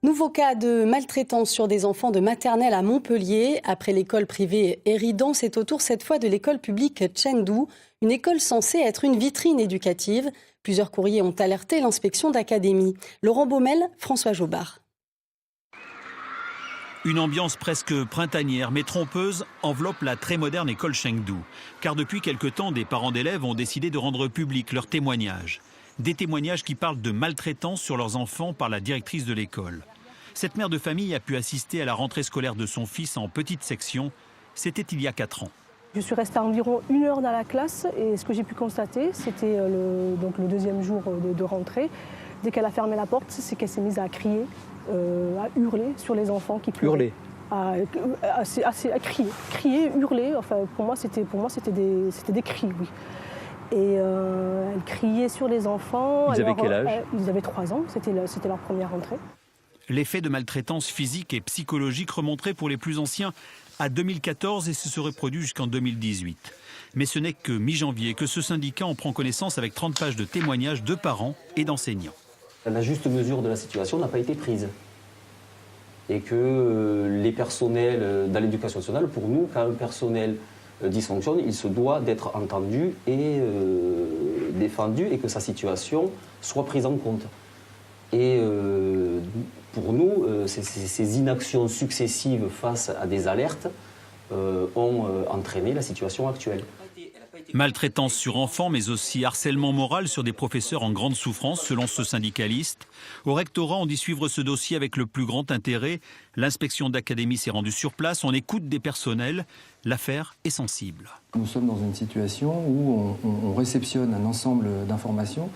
Nouveau cas de maltraitance sur des enfants de maternelle à Montpellier. Après l'école privée Eridan, c'est au tour cette fois de l'école publique Chengdu, une école censée être une vitrine éducative. Plusieurs courriers ont alerté l'inspection d'académie. Laurent Baumel, François Jobard. Une ambiance presque printanière mais trompeuse enveloppe la très moderne école Chengdu. Car depuis quelque temps, des parents d'élèves ont décidé de rendre publics leurs témoignages. Des témoignages qui parlent de maltraitance sur leurs enfants par la directrice de l'école. Cette mère de famille a pu assister à la rentrée scolaire de son fils en petite section. C'était il y a 4 ans. Je suis restée environ 1 heure dans la classe et ce que j'ai pu constater, c'était le deuxième jour de rentrée. Dès qu'elle a fermé la porte, c'est qu'elle s'est mise à crier, à hurler sur les enfants qui pleuraient. Hurler à crier, hurler. Enfin, pour moi, c'était des cris, oui. Et elle criait sur les enfants. Ils avaient quel âge ? Ils avaient 3 ans, c'était leur première rentrée. L'effet de maltraitance physique et psychologique remonterait pour les plus anciens à 2014 et se serait produit jusqu'en 2018. Mais ce n'est que mi-janvier que ce syndicat en prend connaissance avec 30 pages de témoignages de parents et d'enseignants. La juste mesure de la situation n'a pas été prise. Et que les personnels dans l'éducation nationale, pour nous, quand un personnel dysfonctionne, il se doit d'être entendu et défendu et que sa situation soit prise en compte. Et pour nous, ces inactions successives face à des alertes ont entraîné la situation actuelle. Maltraitance sur enfants, mais aussi harcèlement moral sur des professeurs en grande souffrance, selon ce syndicaliste. Au rectorat, on dit suivre ce dossier avec le plus grand intérêt. L'inspection d'académie s'est rendue sur place, on écoute des personnels. L'affaire est sensible. Nous sommes dans une situation où on réceptionne un ensemble d'informations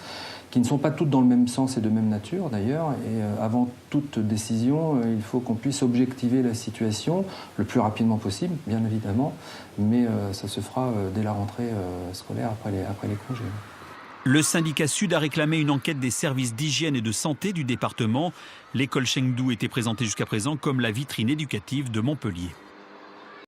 qui ne sont pas toutes dans le même sens et de même nature d'ailleurs. Et avant toute décision, il faut qu'on puisse objectiver la situation le plus rapidement possible, bien évidemment. Mais ça se fera dès la rentrée scolaire, après les congés. Le syndicat Sud a réclamé une enquête des services d'hygiène et de santé du département. L'école Chengdu était présentée jusqu'à présent comme la vitrine éducative de Montpellier.